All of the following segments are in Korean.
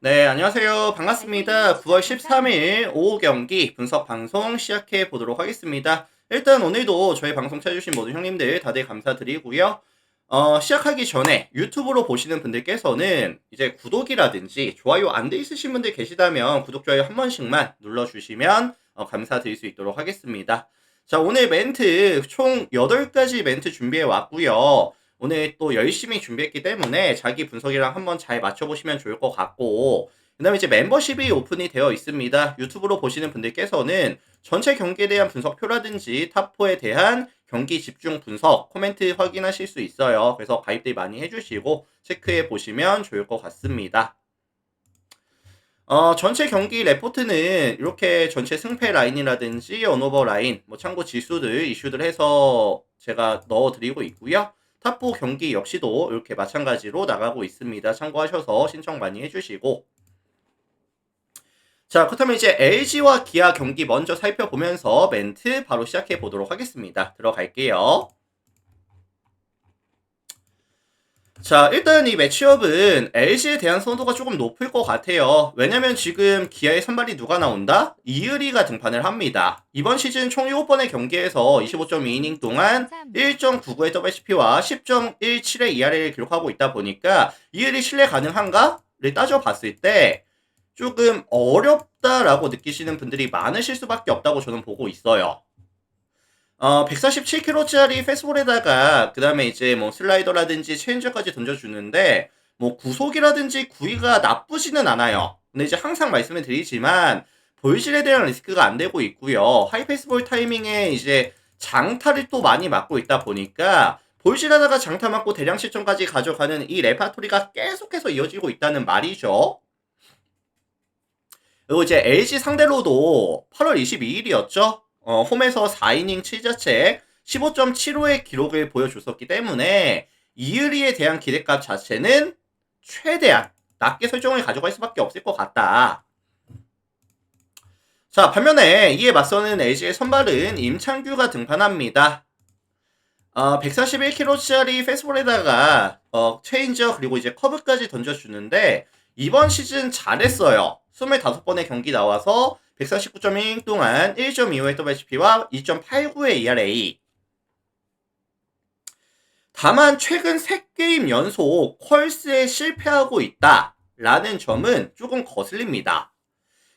네, 안녕하세요. 반갑습니다. 9월 13일 오후 경기 분석 방송 시작해 보도록 하겠습니다. 일단 오늘도 저희 방송 찾아주신 모든 형님들 다들 감사드리고요. 시작하기 전에 유튜브로 보시는 분들께서는 이제 구독이라든지 좋아요 안 돼 있으신 분들 계시다면 구독, 좋아요 한 번씩만 눌러주시면 감사드릴 수 있도록 하겠습니다. 자, 오늘 멘트 총 8가지 멘트 준비해 왔고요. 오늘 또 열심히 준비했기 때문에 자기 분석이랑 한번 잘 맞춰보시면 좋을 것 같고, 그 다음에 이제 멤버십이 오픈이 되어 있습니다. 유튜브로 보시는 분들께서는 전체 경기에 대한 분석표라든지 탑4에 대한 경기 집중 분석, 코멘트 확인하실 수 있어요. 그래서 가입들 많이 해주시고 체크해 보시면 좋을 것 같습니다. 전체 경기 레포트는 이렇게 전체 승패 라인이라든지 언오버 라인, 뭐 참고 지수들, 이슈들 해서 제가 넣어드리고 있고요. 탑4 경기 역시도 이렇게 마찬가지로 나가고 있습니다. 참고하셔서 신청 많이 해주시고. 자, 그렇다면 이제 LG와 기아 경기 먼저 살펴보면서 멘트 바로 시작해 보도록 하겠습니다. 들어갈게요. 자, 일단 이 매치업은 LG에 대한 선호도가 조금 높을 것 같아요. 왜냐면 지금 기아의 선발이 누가 나온다? 이의리가 등판을 합니다. 이번 시즌 총 7번의 경기에서 25.2이닝 동안 1.99의 WHP와 10.17의 ERA를 기록하고 있다 보니까 이의리 신뢰 가능한가?를 따져봤을 때 조금 어렵다라고 느끼시는 분들이 많으실 수밖에 없다고 저는 보고 있어요. 147kg짜리 패스볼에다가 그 다음에 이제 뭐 슬라이더라든지 체인저까지 던져주는데 뭐 구속이라든지 구위가 나쁘지는 않아요. 근데 이제 항상 말씀을 드리지만 볼실에 대한 리스크가 안 되고 있고요. 하이패스볼 타이밍에 이제 장타를 또 많이 맞고 있다 보니까 볼실하다가 장타 맞고 대량 실점까지 가져가는 이 레파토리가 계속해서 이어지고 있다는 말이죠. 그리고 이제 LG 상대로도 8월 22일이었죠. 홈에서 4이닝 7자책 15.75의 기록을 보여줬었기 때문에 이의리에 대한 기대값 자체는 최대한 낮게 설정을 가져갈 수밖에 없을 것 같다. 자, 반면에 이에 맞서는 LG의 선발은 임창규가 등판합니다. 141kg짜리 패스볼에다가 체인저 그리고 이제 커브까지 던져주는데 이번 시즌 잘했어요. 25번의 경기 나와서 149.1 동안 1.25의 WHP와 2.89의 ERA. 다만 최근 3게임 연속 퀄스에 실패하고 있다라는 점은 조금 거슬립니다.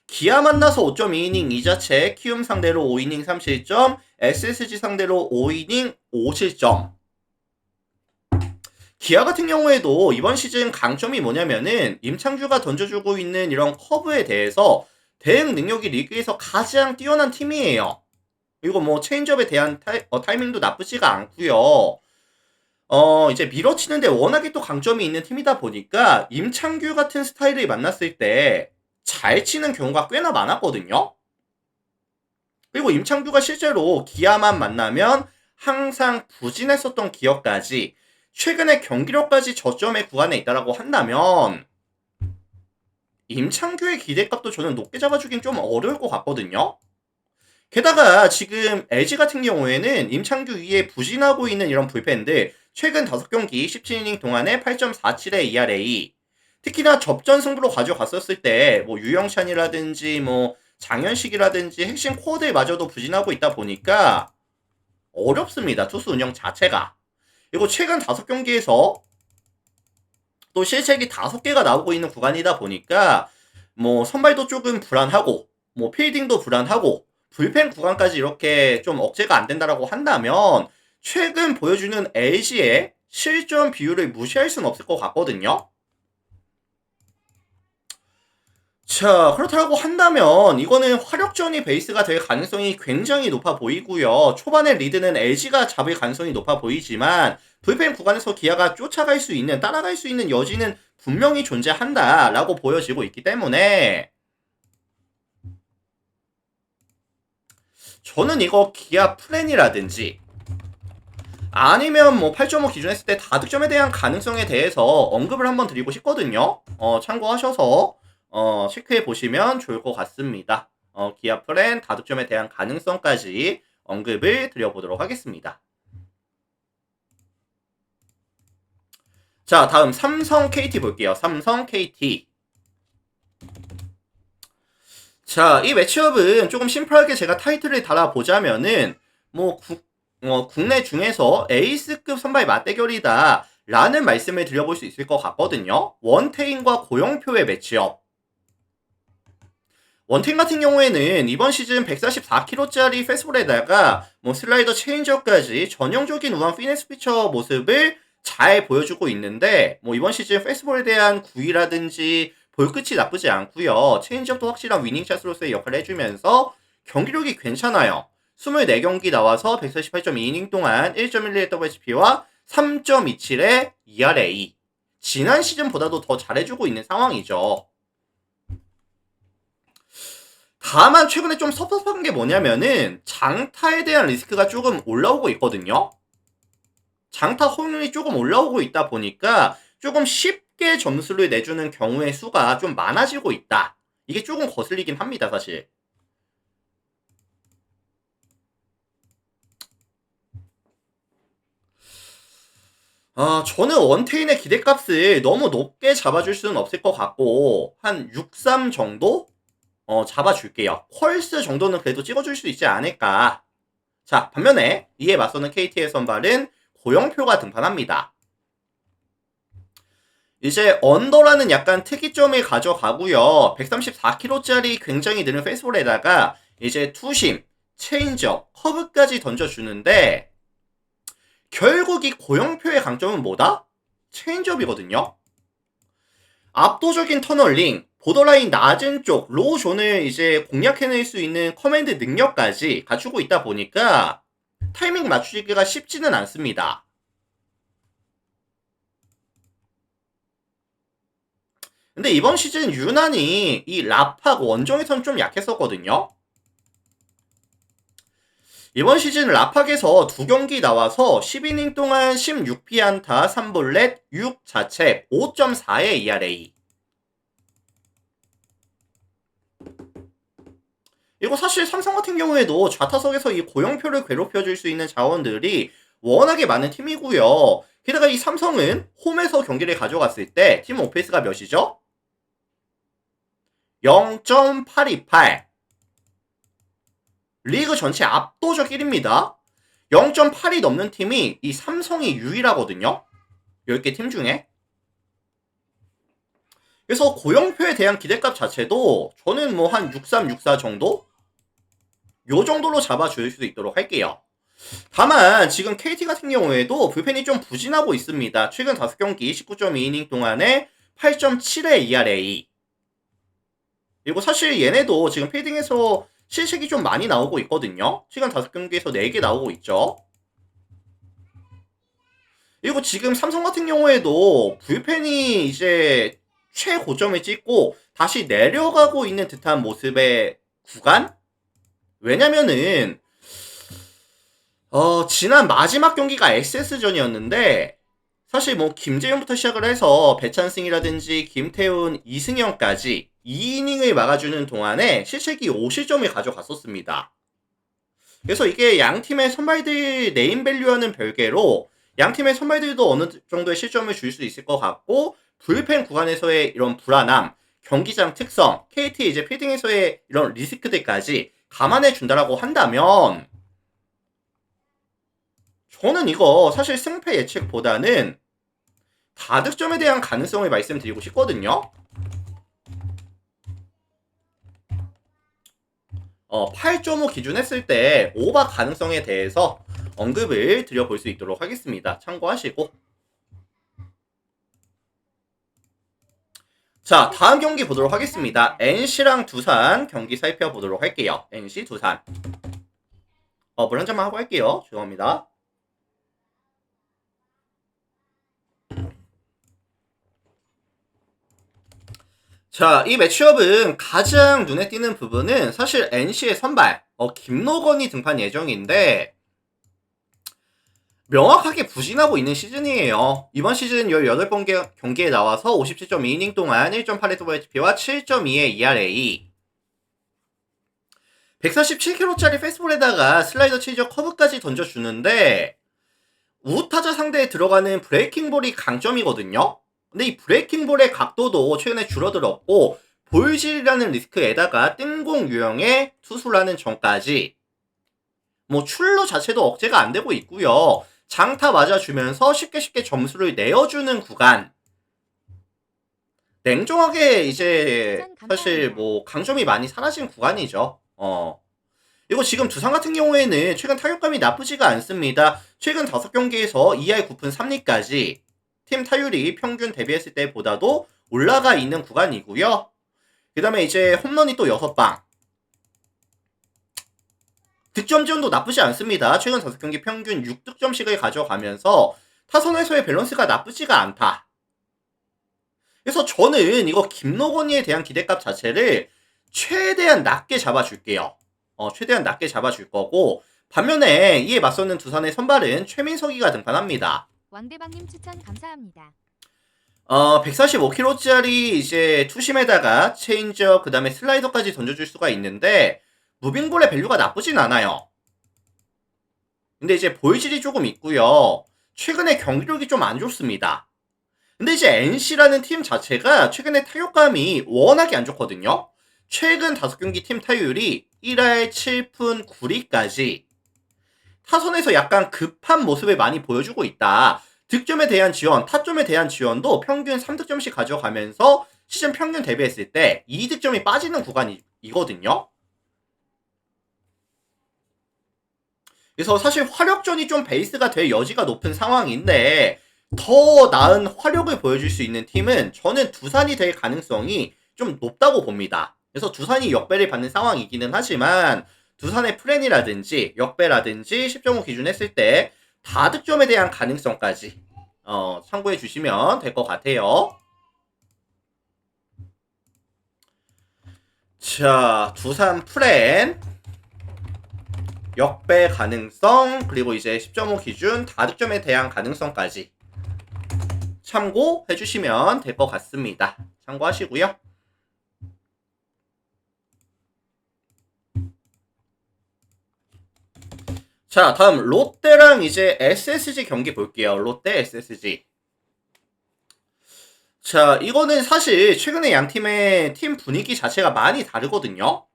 기아 만나서 5.2이닝 2자책, 키움 상대로 5이닝 3실점, SSG 상대로 5이닝 5실점. 기아 같은 경우에도 이번 시즌 강점이 뭐냐면은 임창규가 던져주고 있는 이런 커브에 대해서 대응 능력이 리그에서 가장 뛰어난 팀이에요. 그리고 뭐 체인지업에 대한 타이밍도 나쁘지가 않고요. 이제 밀어치는데 워낙에 또 강점이 있는 팀이다 보니까 임창규 같은 스타일을 만났을 때 잘 치는 경우가 꽤나 많았거든요. 그리고 임창규가 실제로 기아만 만나면 항상 부진했었던 기억까지 최근에 경기력까지 저점의 구간에 있다라고 한다면 임창규의 기대값도 저는 높게 잡아주긴 좀 어려울 것 같거든요. 게다가 지금 LG 같은 경우에는 임창규 위에 부진하고 있는 이런 불펜들 최근 5경기 17이닝 동안에 8.47의 ERA 특히나 접전 승부로 가져갔었을 때 뭐 유영찬이라든지 뭐 장현식이라든지 핵심 코어들마저도 부진하고 있다 보니까 어렵습니다. 투수 운영 자체가. 그리고 최근 5경기에서 또 실책이 5개가 나오고 있는 구간이다 보니까 뭐 선발도 조금 불안하고 뭐 필딩도 불안하고 불펜 구간까지 이렇게 좀 억제가 안 된다라고 한다면 최근 보여주는 LG의 실점 비율을 무시할 수는 없을 것 같거든요. 자, 그렇다고 한다면 이거는 화력전이 베이스가 될 가능성이 굉장히 높아 보이고요. 초반의 리드는 LG가 잡을 가능성이 높아 보이지만 불펜 구간에서 기아가 쫓아갈 수 있는, 따라갈 수 있는 여지는 분명히 존재한다라고 보여지고 있기 때문에 저는 이거 기아 플랜이라든지 아니면 뭐 8.5 기준 했을 때 다득점에 대한 가능성에 대해서 언급을 한번 드리고 싶거든요. 참고하셔서 체크해 보시면 좋을 것 같습니다. 기아 플랜 다득점에 대한 가능성까지 언급을 드려보도록 하겠습니다. 자, 다음 삼성 KT 볼게요. 삼성 KT. 자, 이 매치업은 조금 심플하게 제가 타이틀을 달아보자면은, 뭐, 국내 중에서 에이스급 선발 맞대결이다. 라는 말씀을 드려볼 수 있을 것 같거든요. 원태인과 고영표의 매치업. 원태인 같은 경우에는 이번 시즌 144kg짜리 페스볼에다가 뭐 슬라이더 체인지업까지 전형적인 우한 피네스 피처 모습을 잘 보여주고 있는데, 뭐 이번 시즌 페스볼에 대한 구위라든지 볼끝이 나쁘지 않고요. 체인지업도 확실한 위닝샷으로서의 역할을 해주면서 경기력이 괜찮아요. 24경기 나와서 148.2이닝 동안 1.11의 WHP와 3.27의 ERA. 지난 시즌보다도 더 잘해주고 있는 상황이죠. 다만 최근에 좀 섭섭한 게 뭐냐면은 장타에 대한 리스크가 조금 올라오고 있거든요. 장타 허용률이 조금 올라오고 있다 보니까 조금 쉽게 점수를 내주는 경우의 수가 좀 많아지고 있다. 이게 조금 거슬리긴 합니다, 사실. 저는 원태인의 기대값을 너무 높게 잡아줄 수는 없을 것 같고, 한 6-3 정도? 잡아줄게요. 퀄스 정도는 그래도 찍어줄 수 있지 않을까. 자, 반면에 이에 맞서는 KT의 선발은 고영표가 등판합니다. 이제 언더라는 약간 특이점을 가져가고요. 134kg짜리 굉장히 느린 페이스볼에다가 이제 투심, 체인지업, 커브까지 던져주는데 결국 이 고영표의 강점은 뭐다? 체인지업이거든요. 압도적인 터널링, 보더라인 낮은 쪽, 로우 존을 이제 공략해낼 수 있는 커맨드 능력까지 갖추고 있다 보니까 타이밍 맞추기가 쉽지는 않습니다. 근데 이번 시즌 유난히 이 랍하고 원정에선 좀 약했었거든요. 이번 시즌 랍학에서 2경기 나와서 10이닝 동안 16피안타, 3볼넷, 6자책, 5.4의 ERA. 이거 사실 삼성 같은 경우에도 좌타석에서 이 고영표를 괴롭혀줄 수 있는 자원들이 워낙에 많은 팀이고요. 게다가 이 삼성은 홈에서 경기를 가져갔을 때 팀 오페이스가 몇이죠? 0.828. 리그 전체 압도적 1위입니다. 0.8이 넘는 팀이 이 삼성이 유일하거든요. 10개 팀 중에. 그래서 고영표에 대한 기대값 자체도 저는 뭐 한 63, 64 정도? 요 정도로 잡아줄 수 있도록 할게요. 다만 지금 KT 같은 경우에도 불펜이 좀 부진하고 있습니다. 최근 5경기 19.2이닝 동안에 8.7의 ERA. 그리고 사실 얘네도 지금 패딩에서 실책이 좀 많이 나오고 있거든요. 최근 5경기에서 4개 나오고 있죠. 그리고 지금 삼성 같은 경우에도 불펜이 이제 최고점을 찍고 다시 내려가고 있는 듯한 모습의 구간? 왜냐면은 지난 마지막 경기가 SS전이었는데 사실 뭐 김재윤부터 시작을 해서 배찬승이라든지 김태훈, 이승현까지 2이닝을 막아주는 동안에 실책이 5실점을 가져갔었습니다. 그래서 이게 양팀의 선발들 네임밸류와는 별개로 양팀의 선발들도 어느 정도의 실점을 줄 수 있을 것 같고 불펜 구간에서의 이런 불안함, 경기장 특성, KT 이제 필딩에서의 이런 리스크들까지 감안해 준다라고 한다면 저는 이거 사실 승패 예측보다는 다득점에 대한 가능성을 말씀드리고 싶거든요. 8.5 기준 했을 때 오버 가능성에 대해서 언급을 드려볼 수 있도록 하겠습니다. 참고하시고. 자, 다음 경기 보도록 하겠습니다. NC랑 두산 경기 살펴보도록 할게요. NC 두산. 물 한 잔만 하고 할게요. 죄송합니다. 자, 이 매치업은 가장 눈에 띄는 부분은 사실 NC의 선발, 김노건이 등판 예정인데, 명확하게 부진하고 있는 시즌이에요. 이번 시즌 18번 경기에 나와서 57.2이닝 동안 1.8의 WHP와 7.2의 ERA. 147kg짜리 페스볼에다가 슬라이더 체인지업 커브까지 던져주는데, 우타자 상대에 들어가는 브레이킹볼이 강점이거든요. 근데 이 브레이킹볼의 각도도 최근에 줄어들었고 볼질이라는 리스크에다가 뜬공 유형의 투수라는 점까지 뭐 출루 자체도 억제가 안 되고 있고요. 장타 맞아주면서 쉽게 점수를 내어주는 구간. 냉정하게 이제 사실 뭐 강점이 많이 사라진 구간이죠. 이거 지금 두산 같은 경우에는 최근 타격감이 나쁘지가 않습니다. 최근 5경기에서 2할 9푼 3리까지 팀 타율이 평균 대비했을 때보다도 올라가 있는 구간이고요. 그 다음에 이제 홈런이 또 6방. 득점 지원도 나쁘지 않습니다. 최근 5경기 평균 6득점씩을 가져가면서 타선에서의 밸런스가 나쁘지가 않다. 그래서 저는 이거 김노건이에 대한 기대값 자체를 최대한 낮게 잡아줄게요. 최대한 낮게 잡아줄 거고, 반면에 이에 맞서는 두산의 선발은 최민석이가 등판합니다. 왕대방님 추천 감사합니다. 145kg짜리 이제 투심에다가 체인지업 그 다음에 슬라이더까지 던져줄 수가 있는데 무빙볼의 밸류가 나쁘진 않아요. 근데 이제 볼질이 조금 있고요. 최근에 경기력이 좀 안 좋습니다. 근데 이제 NC라는 팀 자체가 최근에 타격감이 워낙에 안 좋거든요. 최근 5경기 팀 타율이 1할 7푼 9리까지 타선에서 약간 급한 모습을 많이 보여주고 있다. 득점에 대한 지원, 타점에 대한 지원도 평균 3득점씩 가져가면서 시즌 평균 대비했을 때 2득점이 빠지는 구간이거든요. 그래서 사실 화력전이 좀 베이스가 될 여지가 높은 상황인데 더 나은 화력을 보여줄 수 있는 팀은 저는 두산이 될 가능성이 좀 높다고 봅니다. 그래서 두산이 역배를 받는 상황이기는 하지만 두산의 플랜이라든지 역배라든지 10.5 기준 했을 때 다득점에 대한 가능성까지 참고해 주시면 될 것 같아요. 자, 두산 플랜 역배 가능성 그리고 이제 10.5 기준 다득점에 대한 가능성까지 참고해 주시면 될 것 같습니다. 참고하시고요. 자, 다음 롯데랑 이제 SSG 경기 볼게요. 롯데 SSG. 자, 이거는 사실 최근에 양 팀의 팀 분위기 자체가 많이 다르거든요.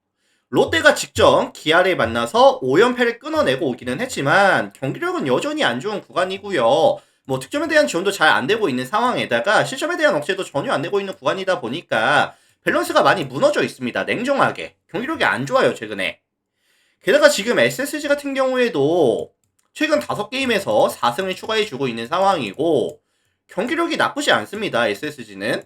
롯데가 직접 기아를 만나서 5연패를 끊어내고 오기는 했지만 경기력은 여전히 안 좋은 구간이고요. 뭐 득점에 대한 지원도 잘 안 되고 있는 상황에다가 실점에 대한 억제도 전혀 안 되고 있는 구간이다 보니까 밸런스가 많이 무너져 있습니다. 냉정하게. 경기력이 안 좋아요, 최근에. 게다가 지금 SSG 같은 경우에도 최근 5게임에서 4승을 추가해주고 있는 상황이고 경기력이 나쁘지 않습니다. SSG는.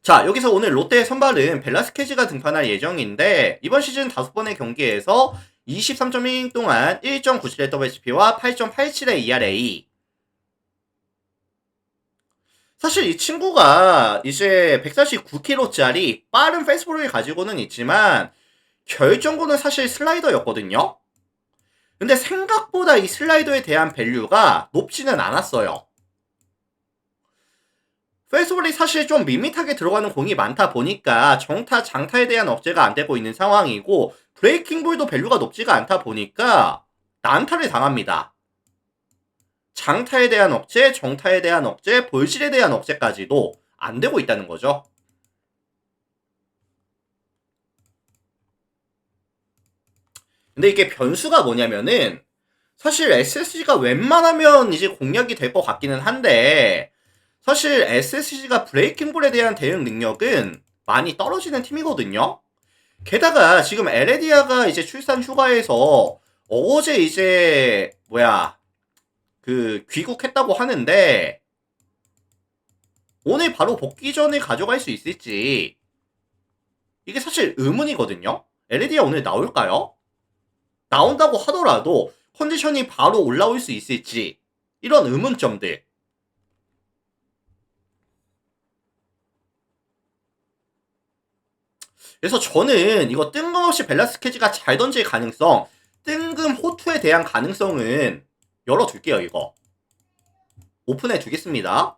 자, 여기서 오늘 롯데의 선발은 벨라스케즈가 등판할 예정인데 이번 시즌 5번의 경기에서 23.1이닝 동안 1.97의 WHP와 8.87의 ERA. 사실 이 친구가 이제 149kg짜리 빠른 페이스볼을 가지고는 있지만 결정구는 사실 슬라이더였거든요. 근데 생각보다 이 슬라이더에 대한 밸류가 높지는 않았어요. 페이스볼이 사실 좀 밋밋하게 들어가는 공이 많다 보니까 정타, 장타에 대한 억제가 안 되고 있는 상황이고 브레이킹볼도 밸류가 높지가 않다 보니까 난타를 당합니다. 장타에 대한 억제, 정타에 대한 억제, 볼질에 대한 억제까지도 안 되고 있다는 거죠. 근데 이게 변수가 뭐냐면은 사실 SSG가 웬만하면 이제 공략이 될 것 같기는 한데 사실 SSG가 브레이킹볼에 대한 대응 능력은 많이 떨어지는 팀이거든요. 게다가 지금 에레디아가 이제 출산 휴가에서 어제 이제 귀국했다고 하는데 오늘 바로 복귀전을 가져갈 수 있을지 이게 사실 의문이거든요. 에레디아 오늘 나올까요? 나온다고 하더라도 컨디션이 바로 올라올 수 있을지 이런 의문점들. 그래서 저는 이거 뜬금없이 벨라스케즈가 잘 던질 가능성, 뜬금 호투에 대한 가능성은 열어둘게요. 이거 오픈해 두겠습니다.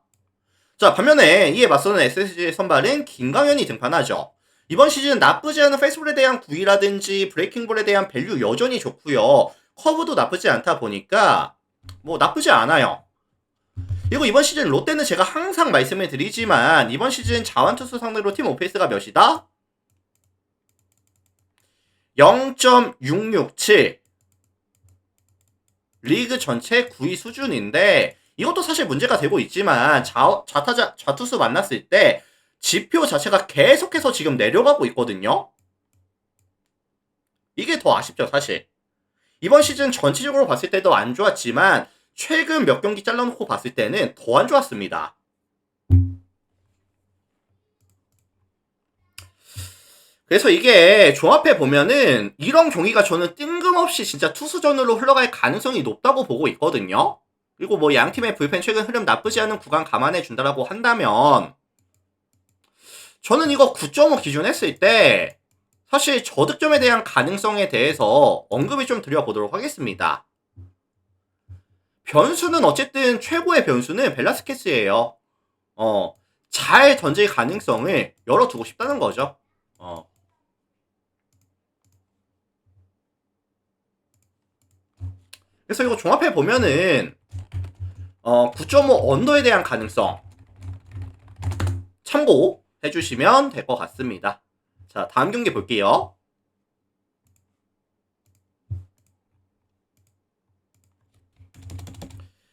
자, 반면에 이에 맞서는 SSG의 선발은 김강현이 등판하죠. 이번 시즌 나쁘지 않은 페이스볼에 대한 구위라든지 브레이킹볼에 대한 밸류 여전히 좋고요. 커브도 나쁘지 않다 보니까 뭐 나쁘지 않아요. 그리고 이번 시즌 롯데는 제가 항상 말씀을 드리지만 이번 시즌 자완투수 상대로 팀 오페이스가 몇이다? 0.667. 리그 전체 9위 수준인데 이것도 사실 문제가 되고 있지만 좌투수 만났을 때 지표 자체가 계속해서 지금 내려가고 있거든요. 이게 더 아쉽죠, 사실. 이번 시즌 전체적으로 봤을 때도 안 좋았지만 최근 몇 경기 잘라놓고 봤을 때는 더 안 좋았습니다. 그래서 이게 종합해 보면은 이런 경기가 저는 뜬금없이 진짜 투수전으로 흘러갈 가능성이 높다고 보고 있거든요. 그리고 뭐 양팀의 불펜 최근 흐름 나쁘지 않은 구간 감안해 준다라고 한다면 저는 이거 9.5 기준 했을 때 사실 저득점에 대한 가능성에 대해서 언급을 좀 드려보도록 하겠습니다. 변수는 어쨌든 최고의 변수는 벨라스케스예요. 잘 던질 가능성을 열어두고 싶다는 거죠. 그래서 이거 종합해 보면은 9.5 언더에 대한 가능성 참고해 주시면 될 것 같습니다. 자, 다음 경기 볼게요.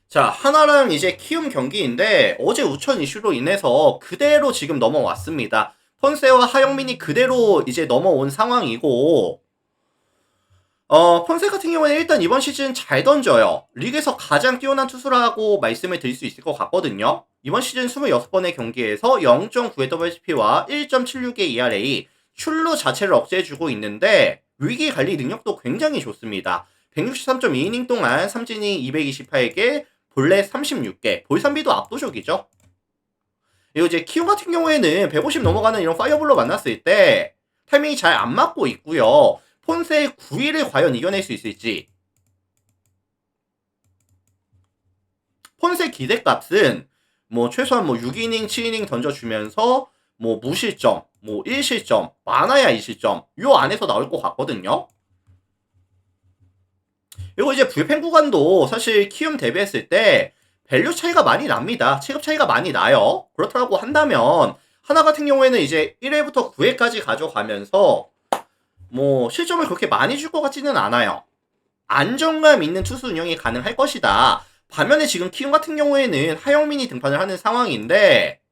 자, 하나랑 이제 키움 경기인데 어제 우천 이슈로 인해서 그대로 지금 넘어왔습니다. 폰세와 하영민이 그대로 이제 넘어온 상황이고 폰세 같은 경우에는 일단 이번 시즌 잘 던져요. 리그에서 가장 뛰어난 투수라고 말씀을 드릴 수 있을 것 같거든요. 이번 시즌 26번의 경기에서 0.9의 WHP와 1.76의 ERA, 출루 자체를 억제해주고 있는데 위기 관리 능력도 굉장히 좋습니다. 163.2이닝 동안 삼진이 228개, 볼넷 36개, 볼삼비도 압도적이죠. 그리고 이제 키움 같은 경우에는 150 넘어가는 이런 파이어볼로 만났을 때 타이밍이 잘 안 맞고 있고요. 폰세의 9위를 과연 이겨낼 수 있을지. 폰세 기대값은 뭐 최소한 뭐 6이닝, 7이닝 던져주면서 뭐 무실점, 뭐 1실점, 많아야 2실점 요 안에서 나올 것 같거든요. 그리고 이제 불펜 구간도 사실 키움 대비했을 때 밸류 차이가 많이 납니다. 체급 차이가 많이 나요. 그렇다고 한다면 하나 같은 경우에는 이제 1회부터 9회까지 가져가면서 뭐 실점을 그렇게 많이 줄 것 같지는 않아요. 안정감 있는 투수 운영이 가능할 것이다. 반면에 지금 키움 같은 경우에는 하영민이 등판을 하는 상황인데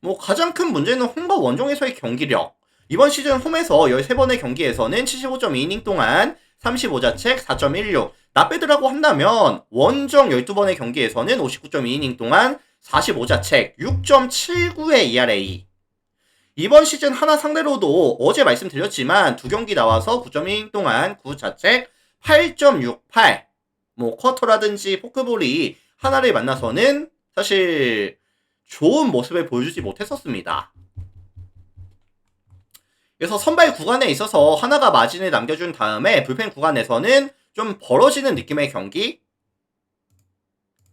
뭐 가장 큰 문제는 홈과 원정에서의 경기력. 이번 시즌 홈에서 13번의 경기에서는 75.2이닝 동안 35자책 4.16. 나빼드라고 한다면 원정 12번의 경기에서는 59.2이닝 동안 45자책 6.79의 ERA. 이번 시즌 하나 상대로도 어제 말씀드렸지만 두 경기 나와서 9.1이닝 동안 9자책 8.68. 뭐 쿼터라든지 포크볼이 하나를 만나서는 사실 좋은 모습을 보여주지 못했었습니다. 그래서 선발 구간에 있어서 하나가 마진을 남겨준 다음에 불펜 구간에서는 좀 벌어지는 느낌의 경기.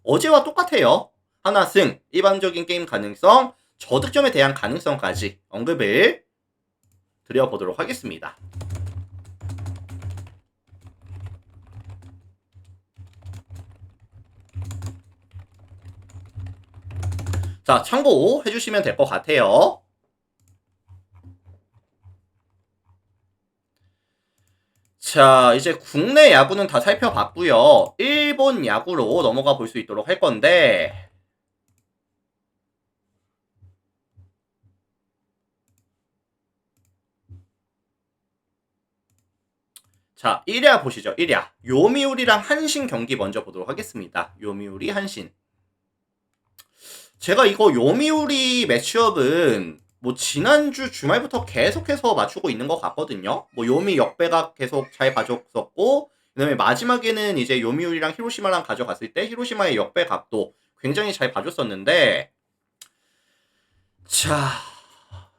어제와 똑같아요. 하나 승, 일반적인 게임 가능성, 저득점에 대한 가능성까지 언급을 드려보도록 하겠습니다. 자, 참고해주시면 될 것 같아요. 자, 이제 국내 야구는 다 살펴봤고요. 일본 야구로 넘어가 볼 수 있도록 할 건데 자, 1야 보시죠. 1야. 요미우리랑 한신 경기 먼저 보도록 하겠습니다. 요미우리 한신. 제가 이거 요미우리 매치업은 뭐 지난주 주말부터 계속해서 맞추고 있는 것 같거든요. 뭐 요미 역배각 계속 잘 봐줬었고 그다음에 마지막에는 이제 요미우리랑 히로시마랑 가져갔을 때 히로시마의 역배각도 굉장히 잘 봐줬었는데 자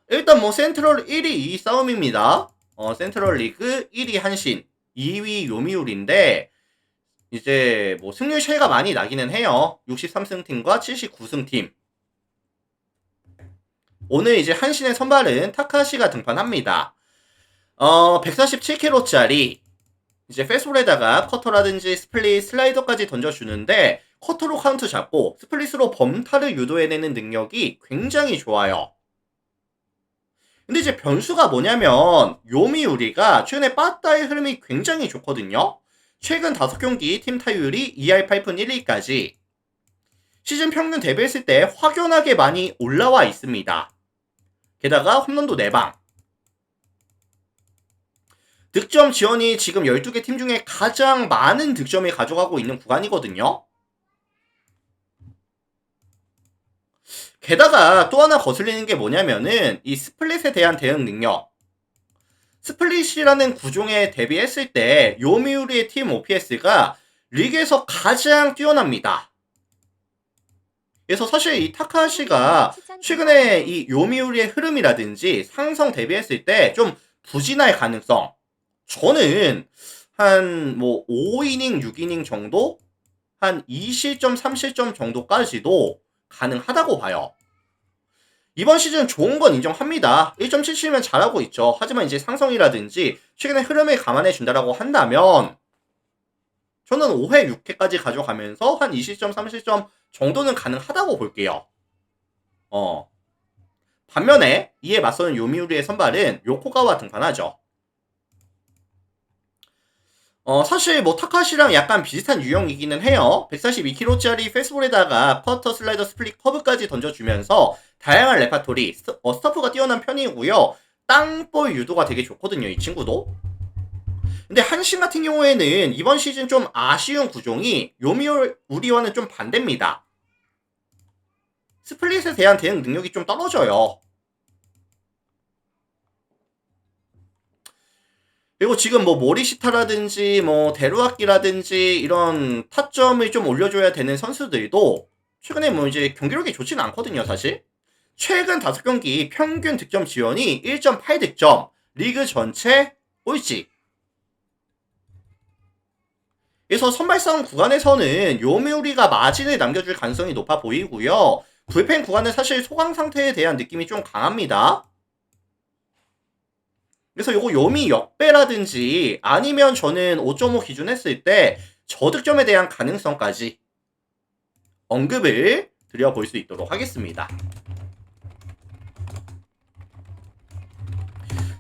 일단 뭐 센트럴 1위 2위 싸움입니다. 센트럴 리그 1위 한신 2위 요미우리인데 이제 뭐 승률 차이가 많이 나기는 해요. 63승 팀과 79승 팀. 오늘 이제 한신의 선발은 타카시가 등판합니다. 147kg짜리 이제 페스볼에다가 커터라든지 스플릿, 슬라이더까지 던져주는데 커터로 카운트 잡고 스플릿으로 범타를 유도해내는 능력이 굉장히 좋아요. 근데 이제 변수가 뭐냐면 요미우리가 최근에 빠따의 흐름이 굉장히 좋거든요. 최근 5경기 팀 타율이 2할 8푼 1리까지 시즌 평균 대비했을 때 확연하게 많이 올라와 있습니다. 게다가 홈런도 4방. 득점 지원이 지금 12개 팀 중에 가장 많은 득점을 가져가고 있는 구간이거든요. 게다가 또 하나 거슬리는 게 뭐냐면은 이 스플릿에 대한 대응 능력. 스플릿이라는 구종에 대비했을 때 요미우리의 팀 OPS가 리그에서 가장 뛰어납니다. 그래서 사실 이 타카하시가 최근에 이 요미우리의 흐름이라든지 상성 대비했을 때 좀 부진할 가능성, 저는 한 뭐 5이닝, 6이닝 정도? 한 2실점, 3실점 정도까지도 가능하다고 봐요. 이번 시즌 좋은 건 인정합니다. 1.77면 잘하고 있죠. 하지만 이제 상성이라든지 최근의 흐름을 감안해 준다라고 한다면 저는 5회, 6회까지 가져가면서 한 2실점, 3실점 정도는 가능하다고 볼게요. 반면에 이에 맞서는 요미우리의 선발은 요코가와 등판하죠. 사실 뭐 타카시랑 약간 비슷한 유형이기는 해요. 142kg짜리 페스볼에다가 퍼터, 슬라이더, 스플릿, 커브까지 던져주면서 다양한 레파토리, 스터프가 뛰어난 편이고요. 땅볼 유도가 되게 좋거든요, 이 친구도. 근데 한신 같은 경우에는 이번 시즌 좀 아쉬운 구종이 요미우리와는 좀 반대입니다. 스플릿에 대한 대응 능력이 좀 떨어져요. 그리고 지금 뭐 모리시타라든지 뭐 데루아키라든지 이런 타점을 좀 올려줘야 되는 선수들도 최근에 뭐 이제 경기력이 좋지는 않거든요, 사실. 최근 5경기 평균 득점 지원이 1.8득점, 리그 전체 꼴찌. 그래서 선발 싸움 구간에서는 요미우리가 마진을 남겨줄 가능성이 높아 보이고요. 불펜 구간은 사실 소강 상태에 대한 느낌이 좀 강합니다. 그래서 요거 요미 역배라든지 아니면 저는 5.5 기준 했을 때 저득점에 대한 가능성까지 언급을 드려볼 수 있도록 하겠습니다.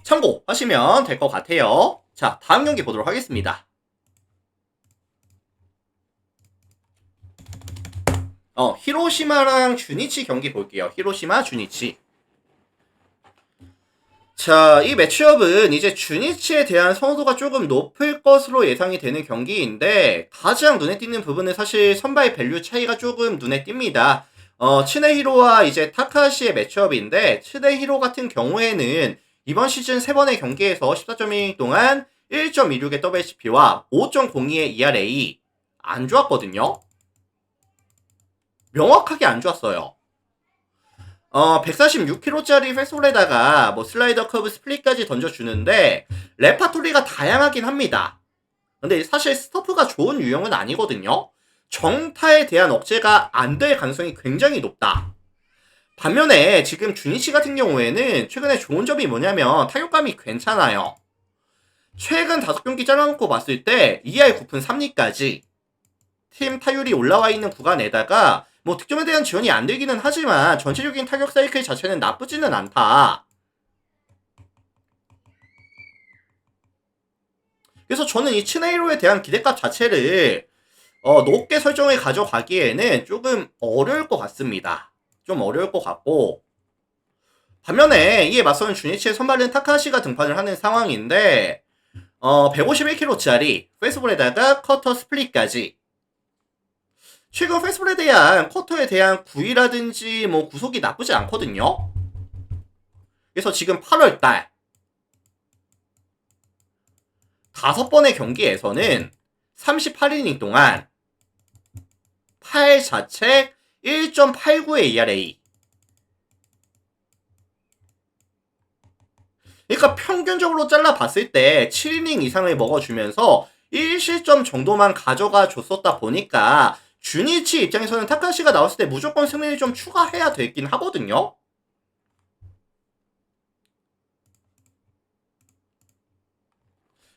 참고하시면 될 것 같아요. 자, 다음 경기 보도록 하겠습니다. 히로시마랑 주니치 경기 볼게요. 히로시마, 주니치. 자, 이 매치업은 이제 주니치에 대한 선호도가 조금 높을 것으로 예상이 되는 경기인데 가장 눈에 띄는 부분은 사실 선발 밸류 차이가 조금 눈에 띕니다. 츠네히로와 이제 타카시의 매치업인데 츠네히로 같은 경우에는 이번 시즌 3번의 경기에서 14.1 동안 1.26의 WHP와 5.02의 ERA 안 좋았거든요. 명확하게 안 좋았어요. 146kg짜리 페솔에다가 뭐 슬라이더 커브 스플릿까지 던져주는데 레파토리가 다양하긴 합니다. 근데 사실 스토프가 좋은 유형은 아니거든요. 정타에 대한 억제가 안 될 가능성이 굉장히 높다. 반면에 지금 주니치 같은 경우에는 최근에 좋은 점이 뭐냐면 타격감이 괜찮아요. 최근 5경기 잘라놓고 봤을 때 2할 9푼 3리까지 팀 타율이 올라와 있는 구간에다가 뭐 득점에 대한 지원이 안 되기는 하지만 전체적인 타격 사이클 자체는 나쁘지는 않다. 그래서 저는 이 츠네이로에 대한 기대값 자체를 높게 설정을 가져가기에는 조금 어려울 것 같습니다. 좀 어려울 것 같고 반면에 이에 맞서는 주니치의 선발은 타카시가 등판을 하는 상황인데 151kg짜리 페이스볼에다가 커터 스플릿까지 최근 페스볼에 대한 커터에 대한 구위라든지 뭐 구속이 나쁘지 않거든요. 그래서 지금 8월달 5번의 경기에서는 38이닝 동안 8자책 1.89의 ERA. 그러니까 평균적으로 잘라봤을 때 7이닝 이상을 먹어주면서 1실점 정도만 가져가 줬었다 보니까 주니치 입장에서는 타카시가 나왔을 때 무조건 승리를 좀 추가해야 되긴 하거든요.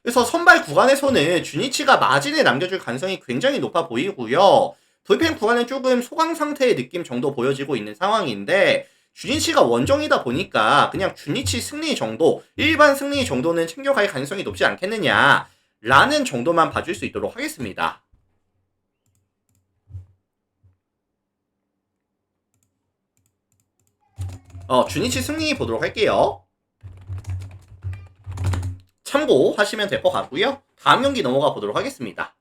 그래서 선발 구간에서는 주니치가 마진을 남겨줄 가능성이 굉장히 높아 보이고요. 돌펜 구간은 조금 소강 상태의 느낌 정도 보여지고 있는 상황인데 주니치가 원정이다 보니까 그냥 주니치 승리 정도, 일반 승리 정도는 챙겨갈 가능성이 높지 않겠느냐 라는 정도만 봐줄 수 있도록 하겠습니다. 주니치 승리 보도록 할게요. 참고하시면 될 것 같고요. 다음 경기 넘어가 보도록 하겠습니다.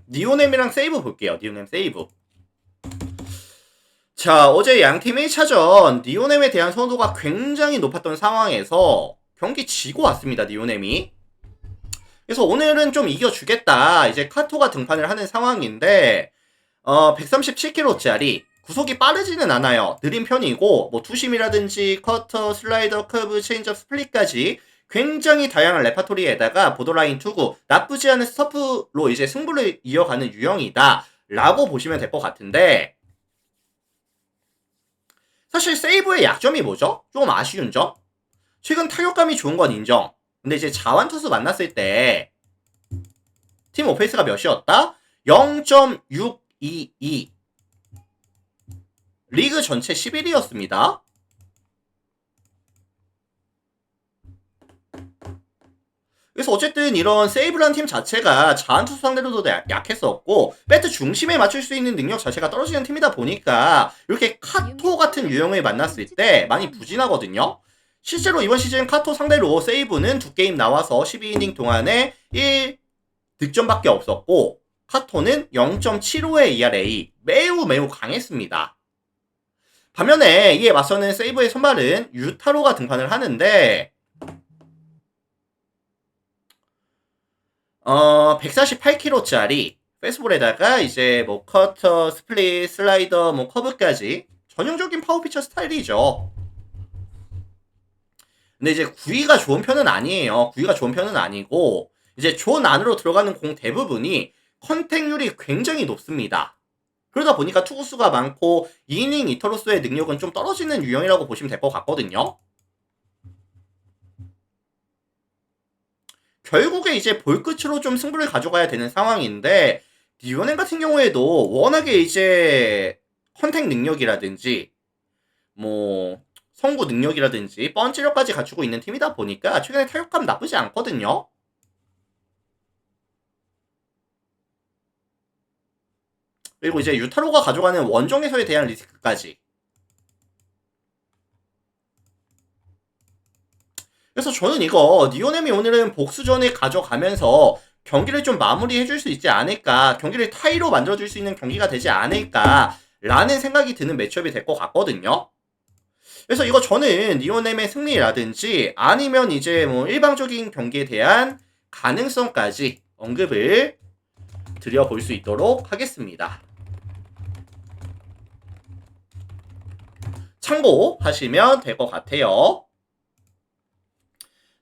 니오넴이랑 세이브 볼게요. 니오넴 세이브. 자, 어제 양팀 1차전 니오넴에 대한 선호도가 굉장히 높았던 상황에서 경기 지고 왔습니다. 니오넴이. 그래서 오늘은 좀 이겨주겠다. 이제 카토가 등판을 하는 상황인데 137kg짜리 구속이 빠르지는 않아요. 느린 편이고 뭐 투심이라든지 커터, 슬라이더, 커브, 체인지업, 스플릿까지 굉장히 다양한 레파토리에다가 보더라인 투구, 나쁘지 않은 스터프로 이제 승부를 이어가는 유형이다 라고 보시면 될 것 같은데 사실 세이브의 약점이 뭐죠? 좀 아쉬운 점? 최근 타격감이 좋은 건 인정. 근데 이제 자완투수 만났을 때 팀 오페이스가 몇이었다? 0.622 리그 전체 11위였습니다. 그래서 어쨌든 이런 세이브라는 팀 자체가 자한투수 상대로도 약했었고 배트 중심에 맞출 수 있는 능력 자체가 떨어지는 팀이다 보니까 이렇게 카토 같은 유형을 만났을 때 많이 부진하거든요. 실제로 이번 시즌 카토 상대로 세이브는 2게임 나와서 12이닝 동안에 1득점밖에 없었고 카토는 0.75의 ERA 매우 강했습니다. 반면에 이에 맞서는 세이브의 선발은 유타로가 등판을 하는데 148kg짜리 페이스볼에다가 이제 뭐 커터, 스플릿, 슬라이더, 뭐 커브까지 전형적인 파워피처 스타일이죠. 근데 이제 구위가 좋은 편은 아니에요. 구위가 좋은 편은 아니고 이제 존 안으로 들어가는 공 대부분이 컨택률이 굉장히 높습니다. 그러다 보니까 투구수가 많고 2이닝 이터로서의 능력은 좀 떨어지는 유형이라고 보시면 될 것 같거든요. 결국에 이제 볼끝으로 좀 승부를 가져가야 되는 상황인데 니오넴 같은 경우에도 워낙에 이제 컨택 능력이라든지 뭐 성구 능력이라든지 펀치력까지 갖추고 있는 팀이다 보니까 최근에 타격감 나쁘지 않거든요. 그리고 이제 유타로가 가져가는 원정에서에 대한 리스크까지. 그래서 저는 이거 니오넴이 오늘은 복수전을 가져가면서 경기를 좀 마무리해줄 수 있지 않을까, 경기를 타이로 만들어줄 수 있는 경기가 되지 않을까 라는 생각이 드는 매치업이 될 것 같거든요. 그래서 이거 저는 니오넴의 승리라든지 아니면 이제 뭐 일방적인 경기에 대한 가능성까지 언급을 드려볼 수 있도록 하겠습니다. 참고하시면 될 것 같아요.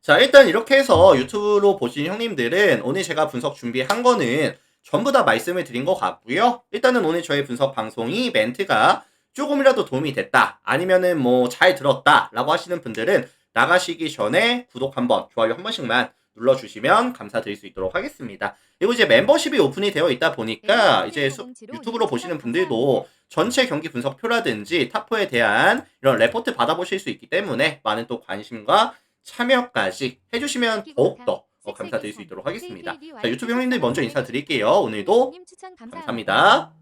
자, 일단 이렇게 해서 유튜브로 보신 형님들은 오늘 제가 분석 준비한 거는 전부 다 말씀을 드린 것 같고요. 일단은 오늘 저의 분석 방송이 멘트가 조금이라도 도움이 됐다, 아니면은 뭐 잘 들었다 라고 하시는 분들은 나가시기 전에 구독 한번, 좋아요 한 번씩만 눌러주시면 감사드릴 수 있도록 하겠습니다. 그리고 이제 멤버십이 오픈이 되어 있다 보니까 이제 유튜브로 보시는 분들도 전체 경기 분석표라든지 탑4에 대한 이런 레포트 받아보실 수 있기 때문에 많은 또 관심과 참여까지 해주시면 더욱더 감사드릴 수 있도록 하겠습니다. 자, 유튜브 형님들 먼저 인사드릴게요. 오늘도 감사합니다.